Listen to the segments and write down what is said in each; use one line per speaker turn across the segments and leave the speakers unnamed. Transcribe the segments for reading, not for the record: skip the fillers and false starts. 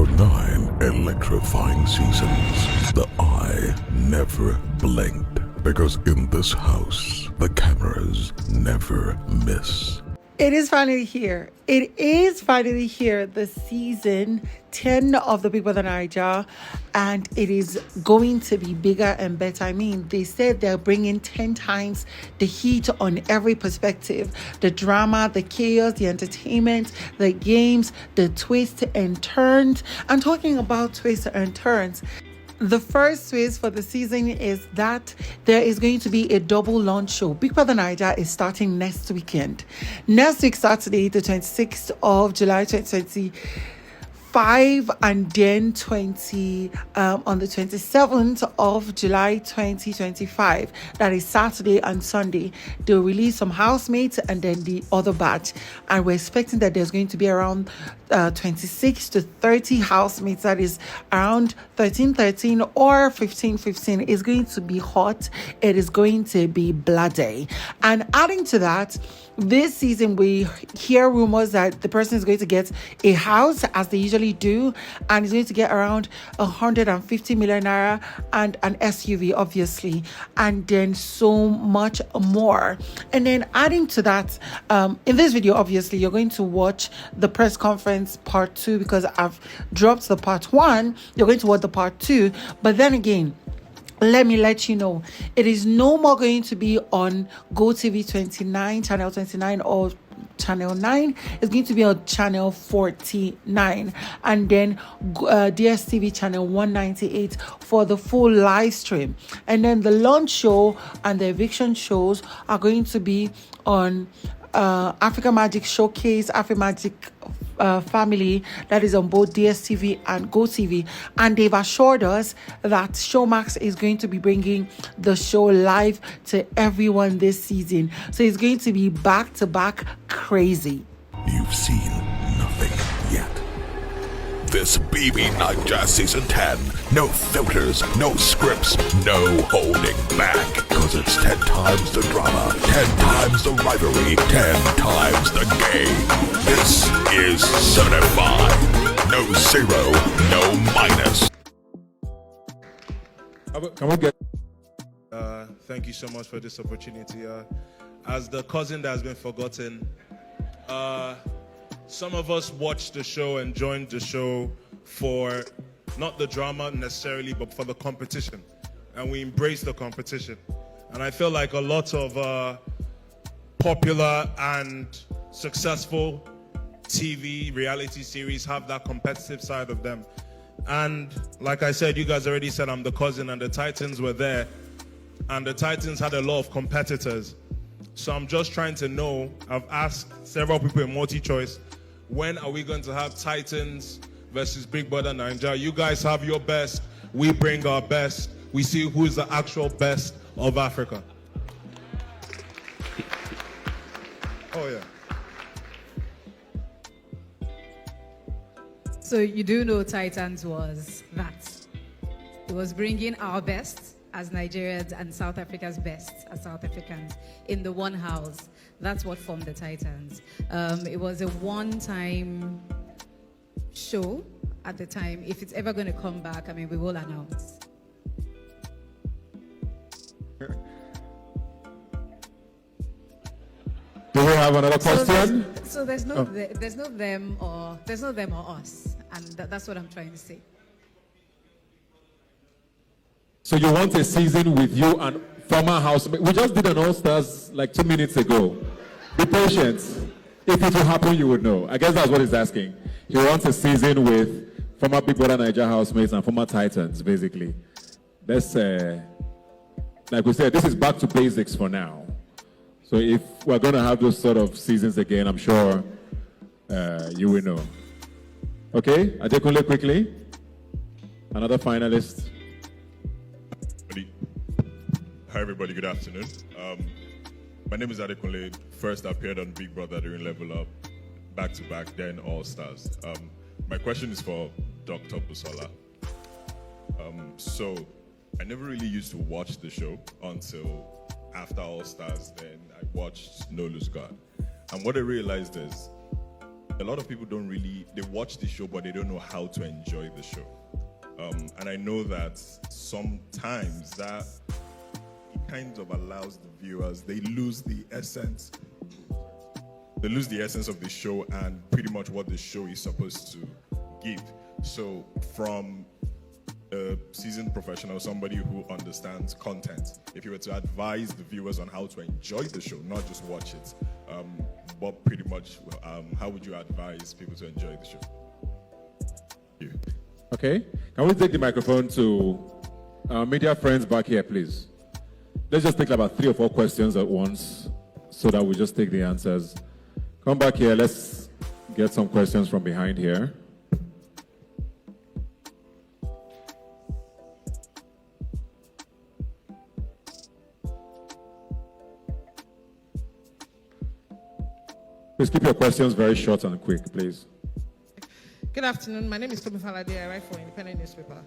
For 9 electrifying seasons, the eye never blinked. Because in this house, the cameras never miss.
It is finally here. It is finally here, the season 10 of the Bbnaija Bbnaija, and it is going to be bigger and better. I mean, they said they're bringing 10 times the heat on every perspective. The drama, the chaos, the entertainment, the games, the twists and turns. I'm talking about twists and turns. The first twist for the season is that there is going to be a double launch show. Bbnaija Bbnaija is starting next weekend. Next week, Saturday, the 26th of July, 2025, and then on the 27th of July 2025, that is Saturday and Sunday, they'll release some Housemates and then the other batch, and we're expecting that there's going to be around 26 to 30 Housemates. That is around 13 or 15. It's going to be hot. It is going to be bloody. And adding to that, this season we hear rumors that the person is going to get a house, as they usually do, and is going to get around 150 million naira and an SUV, obviously, and then so much more. And then adding to that, in this video, obviously, you're going to watch the press conference part 2, because I've dropped the part 1. You're going to watch the part 2, but then again, let me let you know, it is no more going to be on GoTV 29, channel 29, or channel 9. It's going to be on channel 49, and then DSTV channel 198 for the full live stream. And then the launch show and the eviction shows are going to be on Africa Magic Showcase, Africa Magic Family, that is on both DSTV and GoTV, and they've assured us that Showmax is going to be bringing the show live to everyone this season. So it's going to be back to back crazy.
You've seen nothing yet. This Bbnaija Season 10. No filters, no scripts, no holding back. Cause it's 10 times the drama, 10 times the rivalry, 10 times the game. This is certified. No zero, no minus.
Can we get... thank you so much for this opportunity. As the cousin that has been forgotten, some of us watched the show and joined the show for not the drama necessarily, but for the competition. And we embraced the competition. And I feel like a lot of popular and successful TV reality series have that competitive side of them. And like I said, you guys already said I'm the cousin, and the Titans were there. And the Titans had a lot of competitors. So I'm just trying to know, I've asked several people in multi-choice, when are we going to have Titans versus Bbnaija Bbnaija? You guys have your best, we bring our best. We see who's the actual best of Africa. Oh yeah.
So you do know Titans was that. It was bringing our best as Nigerians and South Africa's best as South Africans in the one house. That's what formed the Titans. It was a one-time show at the time. If it's ever going to come back, I mean, we will announce.
Do we have another question?
So there's no them or us, and that's what I'm trying to say.
So you want a season with you and former housemates? We just did an All-Stars like 2 minutes ago. Be patient. If it will happen, you would know. I guess that's what he's asking. He wants a season with former Bbnaija Bbnaija housemates and former Titans, basically. That's, like we said, this is back to basics for now. So if we're going to have those sort of seasons again, I'm sure you will know. Okay, Adekunle, quickly. Another finalist.
Hi everybody, good afternoon. My name is Adekunle. First appeared on Big Brother during Level Up, back to back, then All Stars. My question is for Dr. Busola. So I never really used to watch the show until after All Stars. Then I watched No Lose God. And what I realized is a lot of people they watch the show, but they don't know how to enjoy the show. And I know that sometimes that it kind of allows the viewers, they lose the essence of the show and pretty much what the show is supposed to give. So from a seasoned professional, somebody who understands content, if you were to advise the viewers on how to enjoy the show, not just watch it, but pretty much, how would you advise people to enjoy the show? Thank you.
Okay, can we take the microphone to media friends back here, please? Let's just take about 3 or 4 questions at once so that we just take the answers. Come back here, let's get some questions from behind here. Please keep your questions very short and quick, please.
Good afternoon. My name is Tomi Falade. I write for Independent Newspaper.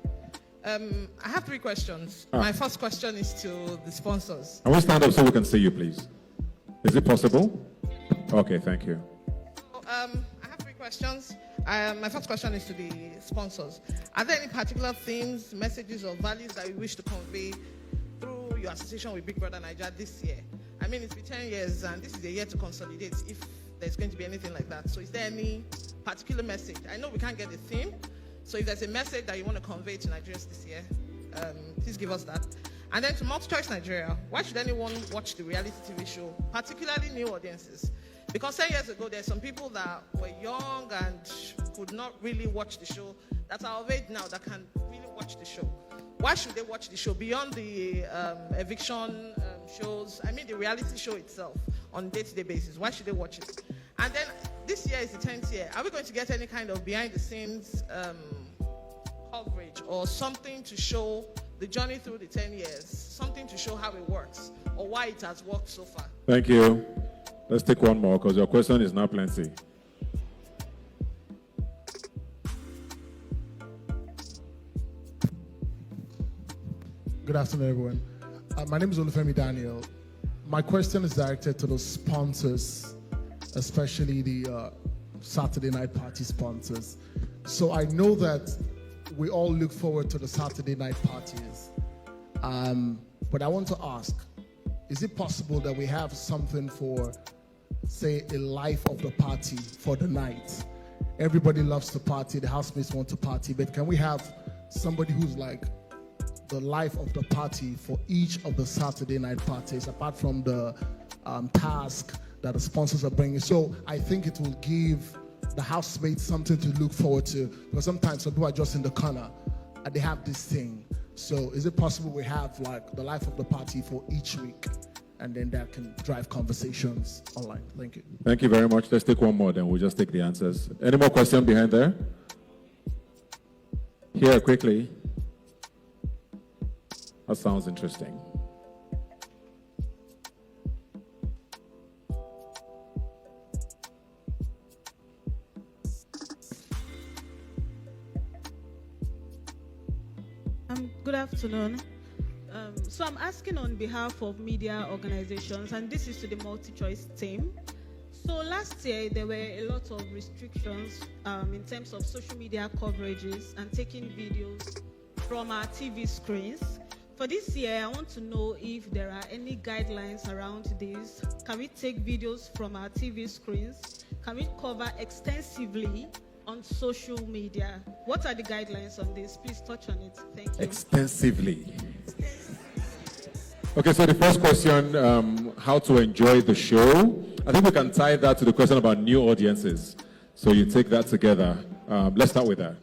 I have 3 questions. My first question is to the sponsors.
I will stand up so we can see you, please. Is it possible? Okay, thank you.
I have 3 questions. My first question is to the sponsors. Are there any particular themes, messages, or values that you wish to convey through your association with Bigge Naija this year? I mean, it's been 10 years, and this is a year to consolidate if there's going to be anything like that. So is there any particular message? I know we can't get a theme, so if there's a message that you want to convey to Nigerians this year, please give us that. And then to Multi-Choice Nigeria, why should anyone watch the reality TV show, particularly new audiences? Because 10 years ago, there's some people that were young and could not really watch the show, that are of age now that can really watch the show. Why should they watch the show beyond the eviction shows? I mean, the reality show itself on a day-to-day basis. Why should they watch it? And then this year is the 10th year. Are we going to get any kind of behind-the-scenes coverage or something to show the journey through the 10 years, something to show how it works or why it has worked so far?
Thank you. Let's take one more because your question is now plenty.
Good afternoon, everyone. My name is Olufemi Daniel. My question is directed to the sponsors, especially the Saturday night party sponsors. So I know that we all look forward to the Saturday night parties. But I want to ask, is it possible that we have something for, say, a life of the party for the night? Everybody loves to party, the housemates want to party, but can we have somebody who's like the life of the party for each of the Saturday night parties, apart from the task that the sponsors are bringing? So I think it will give the housemates something to look forward to, because sometimes some people are just in the corner and they have this thing. So is it possible we have like the life of the party for each week, and then that can drive conversations online? Thank you.
Thank you very much. Let's take one more, then we'll just take the answers. Any more questions behind there? Here, quickly. That sounds interesting.
Good afternoon. So I'm asking on behalf of media organizations, and this is to the Multi-Choice team. So last year, there were a lot of restrictions in terms of social media coverages and taking videos from our TV screens. For this year, I want to know if there are any guidelines around this. Can we take videos from our TV screens? Can we cover extensively on social media? What are the guidelines on this? Please touch on it. Thank you.
Extensively. Okay, so the first question, how to enjoy the show. I think we can tie that to the question about new audiences. So you take that together. Let's start with that.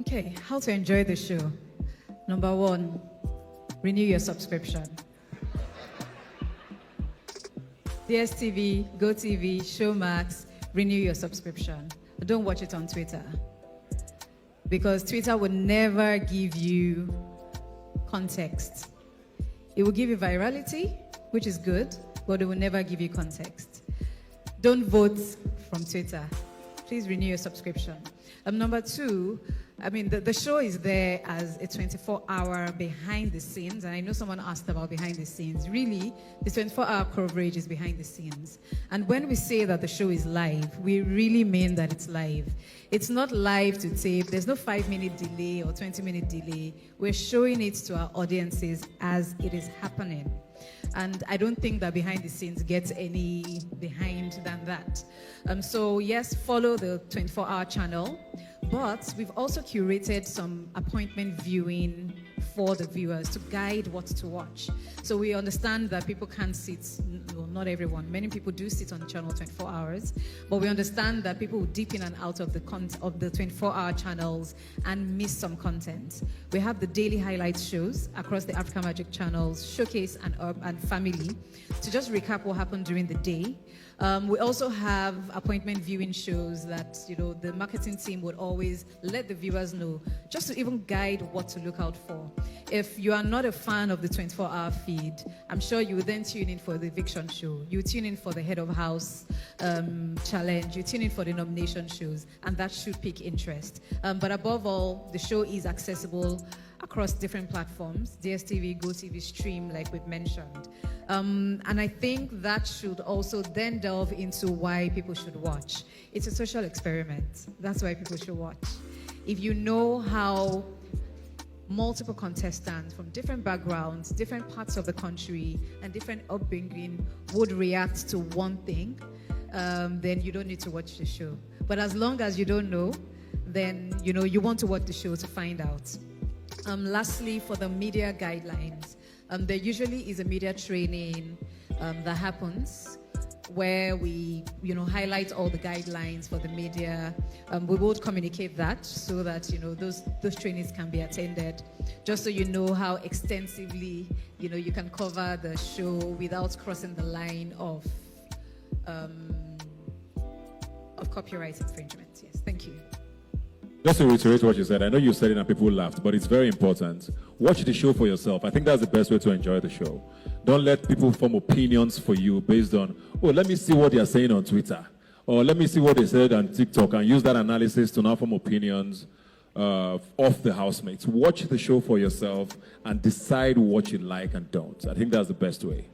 Okay, how to enjoy the show. Number 1, renew your subscription. DSTV, GoTV, Showmax, renew your subscription. Don't watch it on Twitter, because Twitter will never give you context. It will give you virality, which is good, but it will never give you context. Don't vote from Twitter. Please renew your subscription. Number 2, I mean, the show is there as a 24-hour behind the scenes, and I know someone asked about behind the scenes. Really, the 24-hour coverage is behind the scenes. And when we say that the show is live, we really mean that it's live. It's not live to tape. There's no 5-minute delay or 20-minute delay. We're showing it to our audiences as it is happening. And I don't think that behind the scenes gets any behind than that. So yes, follow the 24-hour channel, but we've also curated some appointment viewing for the viewers to guide what to watch. So we understand that people can't sit, well, not everyone, many people do sit on the channel 24 hours, but we understand that people will dip in and out of the 24-hour channels and miss some content. We have the daily highlights shows across the Africa Magic channels, Showcase and Family, to just recap what happened during the day. We also have appointment viewing shows that, you know, the marketing team would always let the viewers know, just to even guide what to look out for. If you are not a fan of the 24-hour feed, I'm sure you would then tune in for the eviction show. You tune in for the head of house challenge. You tune in for the nomination shows, and that should pique interest. But above all, the show is accessible across different platforms, DSTV, GoTV, Stream, like we've mentioned. And I think that should also then delve into why people should watch. It's a social experiment. That's why people should watch. If you know how multiple contestants from different backgrounds, different parts of the country, and different upbringing would react to one thing, then you don't need to watch the show. But as long as you don't know, then you know you want to watch the show to find out. Lastly, for the media guidelines, there usually is a media training that happens where we, you know, highlight all the guidelines for the media. We will communicate that so that, you know, those trainings can be attended, just so you know how extensively, you know, you can cover the show without crossing the line of copyright infringement. Yes, thank you.
Just to reiterate what you said, I know you said it and people laughed, but it's very important. Watch the show for yourself. I think that's the best way to enjoy the show. Don't let people form opinions for you based on, oh, let me see what they're saying on Twitter, or let me see what they said on TikTok, and use that analysis to now form opinions of the housemates. Watch the show for yourself and decide what you like and don't. I think that's the best way.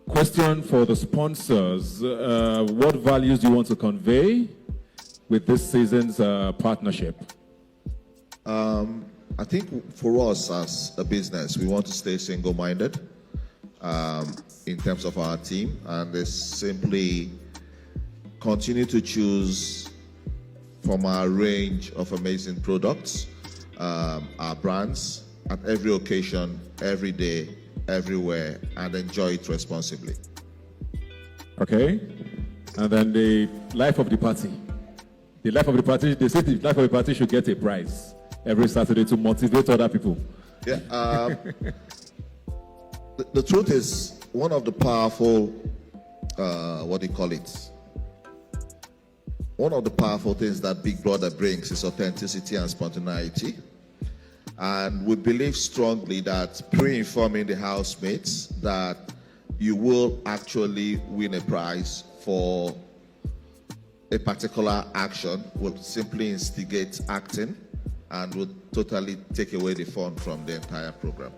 Question for the sponsors. What values do you want to convey with this season's partnership?
I think for us as a business, we want to stay single-minded in terms of our team, and it's simply continue to choose from our range of amazing products, our brands, at every occasion, every day, everywhere, and enjoy it responsibly.
Okay. And then the life of the party. The life of the party, they say the life of the party should get a prize every Saturday to motivate other people.
Yeah. The truth is, one of the powerful, one of the powerful things that Big Brother brings is authenticity and spontaneity. And we believe strongly that pre-informing the housemates that you will actually win a prize for a particular action will simply instigate acting and will totally take away the fun from the entire program.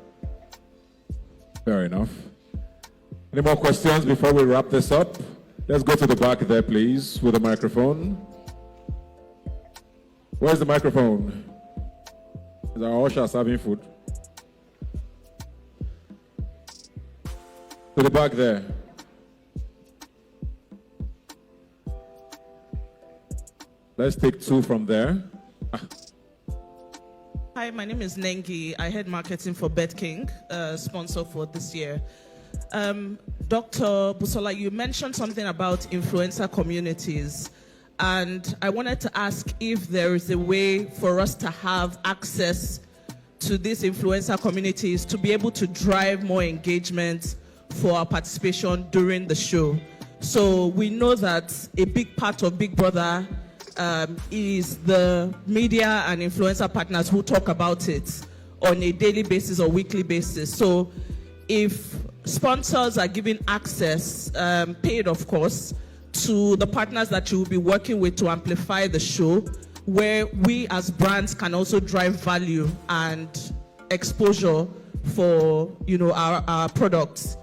Fair enough. Any more questions before we wrap this up? Let's go to the back there, please, with the microphone. Where's the microphone? Is our usher serving food? To the back there. Let's take two from there.
Hi, my name is Nengi. I head marketing for BetKing, sponsor for this year. Dr. Busola, you mentioned something about influencer communities, and I wanted to ask if there is a way for us to have access to these influencer communities to be able to drive more engagement for our participation during the show. So we know that a big part of Big Brother is the media and influencer partners who talk about it on a daily basis or weekly basis. So if sponsors are giving access, paid of course, to the partners that you will be working with to amplify the show, where we as brands can also drive value and exposure for, our products.